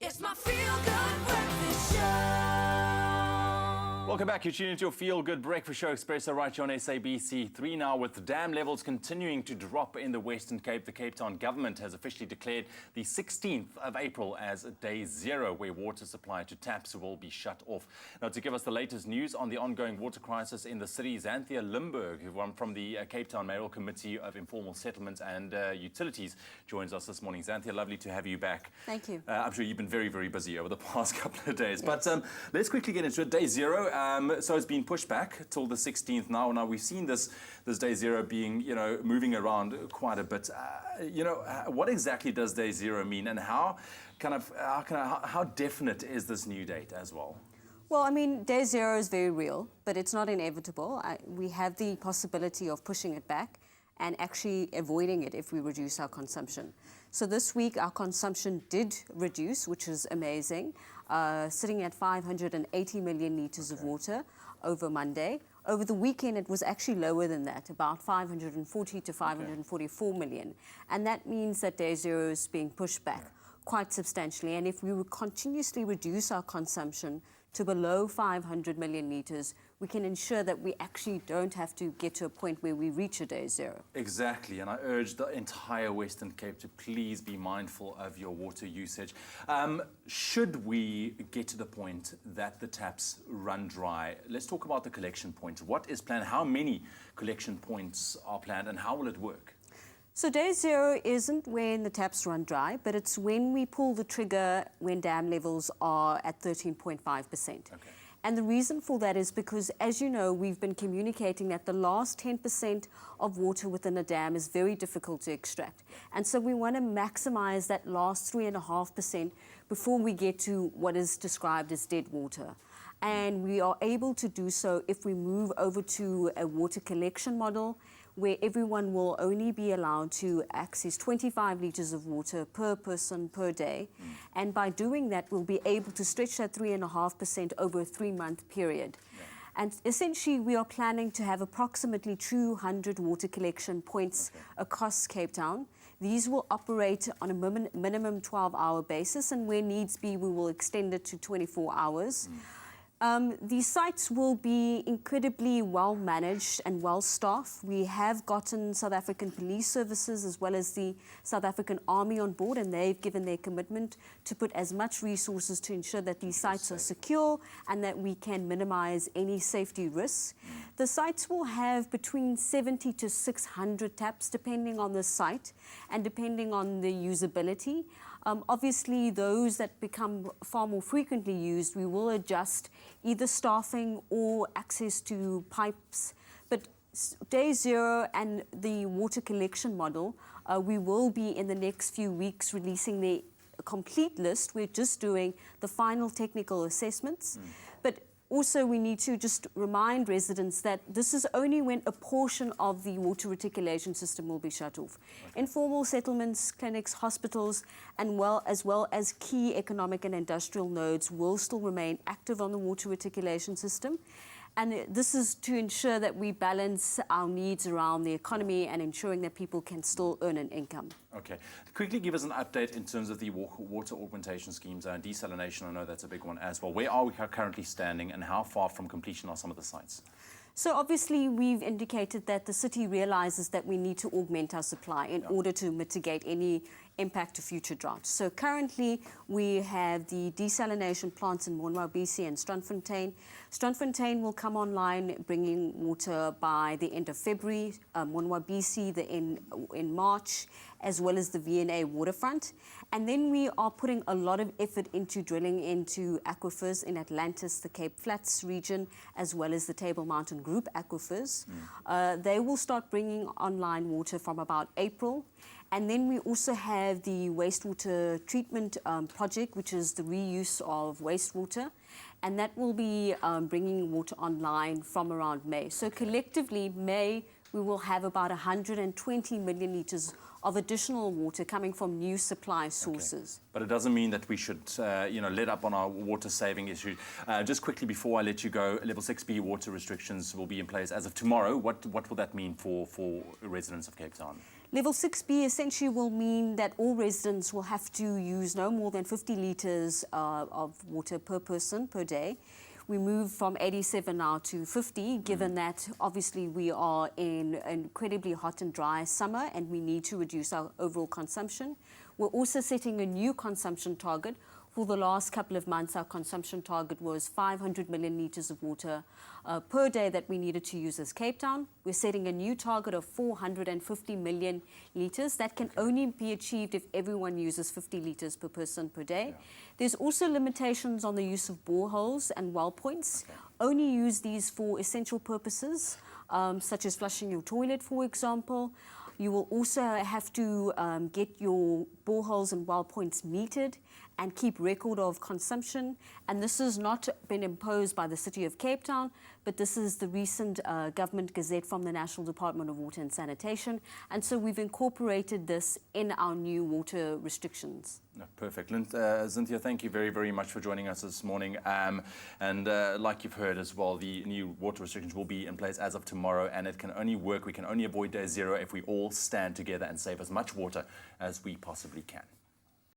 It's my feel-good breakfast show. Welcome back. You're tuning into your feel-good breakfast show, Expresso, right here on SABC3 now. With dam levels continuing to drop in the Western Cape, the Cape Town government has officially declared the 16th of April as day zero, where water supply to taps will be shut off. Now, to give us the latest news on the ongoing water crisis in the city, Xanthea Limberg, from the Cape Town Mayoral Committee of Informal Settlements and Utilities, joins us this morning. Xanthea, lovely to have you back. Thank you. I'm sure you've been very, very busy over the past couple of days. Yes. But let's quickly get into it. Day zero. So it's been pushed back till the 16th now. Now we've seen this day zero being, moving around quite a bit. What exactly does day zero mean, and how definite is this new date as well? Well, I mean, day zero is very real, but it's not inevitable. We have the possibility of pushing it back and actually avoiding it if we reduce our consumption. So this week, our consumption did reduce, which is amazing, sitting at 580 million litres of water over Monday. Over the weekend, it was actually lower than that, about 540 to 544 million. And that means that day zero is being pushed back quite substantially. And if we would continuously reduce our consumption to below 500 million litres, we can ensure that we actually don't have to get to a point where we reach a day zero. Exactly, and I urge the entire Western Cape to please be mindful of your water usage. Should we get to the point that the taps run dry, let's talk about the collection points. What is planned? How many collection points are planned, and how will it work? So day zero isn't when the taps run dry, but it's when we pull the trigger when dam levels are at 13.5%. Okay. And the reason for that is because, as you know, we've been communicating that the last 10% of water within a dam is very difficult to extract. And so we want to maximize that last 3.5% before we get to what is described as dead water. And we are able to do so if we move over to a water collection model, where everyone will only be allowed to access 25 litres of water per person per day. And by doing that, we'll be able to stretch that 3.5% over a 3-month period. And essentially, we are planning to have approximately 200 water collection points across Cape Town. These will operate on a minimum 12-hour basis, and where needs be, we will extend it to 24 hours. These sites will be incredibly well managed and well staffed. We have gotten South African Police Services as well as the South African Army on board, and they've given their commitment to put as much resources to ensure that these sites are secure and that we can minimize any safety risks. The sites will have between 70 to 600 taps depending on the site and depending on the usability. Obviously, those that become far more frequently used, we will adjust either staffing or access to pipes. But day zero and the water collection model, we will be in the next few weeks releasing the complete list. We're just doing the final technical assessments. But also, we need to just remind residents that this is only when a portion of the water reticulation system will be shut off. Informal settlements, clinics, hospitals, and as well as key economic and industrial nodes will still remain active on the water reticulation system. And this is to ensure that we balance our needs around the economy and ensuring that people can still earn an income. Okay. Quickly give us an update in terms of the water augmentation schemes and desalination. I know that's a big one as well. Where are we currently standing, and how far from completion are some of the sites? So obviously, we've indicated that the city realizes that we need to augment our supply in order to mitigate any impact to future droughts. So currently, we have the desalination plants in Mayoral, BC and Strandfontein. Strandfontein will come online bringing water by the end of February, Mayoral, BC in March, as well as the V&A waterfront. And then we are putting a lot of effort into drilling into aquifers in Atlantis, the Cape Flats region, as well as the Table Mountain Group aquifers. They will start bringing online water from about April. And then we also have the wastewater treatment project, which is the reuse of wastewater. And that will be bringing water online from around May. So collectively, May, we will have about 120 million litres of additional water coming from new supply sources. But it doesn't mean that we should, let up on our water saving issue. Just quickly before I let you go, level 6B water restrictions will be in place as of tomorrow. What will that mean for residents of Cape Town? Level 6B essentially will mean that all residents will have to use no more than 50 litres of water per person per day. We move from 87 now to 50, given that obviously we are in an incredibly hot and dry summer and we need to reduce our overall consumption. We're also setting a new consumption target. For the last couple of months, our consumption target was 500 million litres of water per day that we needed to use as Cape Town. We're setting a new target of 450 million litres. That can only be achieved if everyone uses 50 litres per person per day. Yeah. There's also limitations on the use of boreholes and well points. Okay. Only use these for essential purposes, such as flushing your toilet, for example. You will also have to get your boreholes and well points metered and keep record of consumption. And this has not been imposed by the City of Cape Town, but this is the recent government gazette from the National Department of Water and Sanitation. And so we've incorporated this in our new water restrictions. No, perfect. Xanthea, thank you very, very much for joining us this morning. And like you've heard as well, the new water restrictions will be in place as of tomorrow, and it can only work, we can only avoid day zero if we all stand together and save as much water as we possibly can.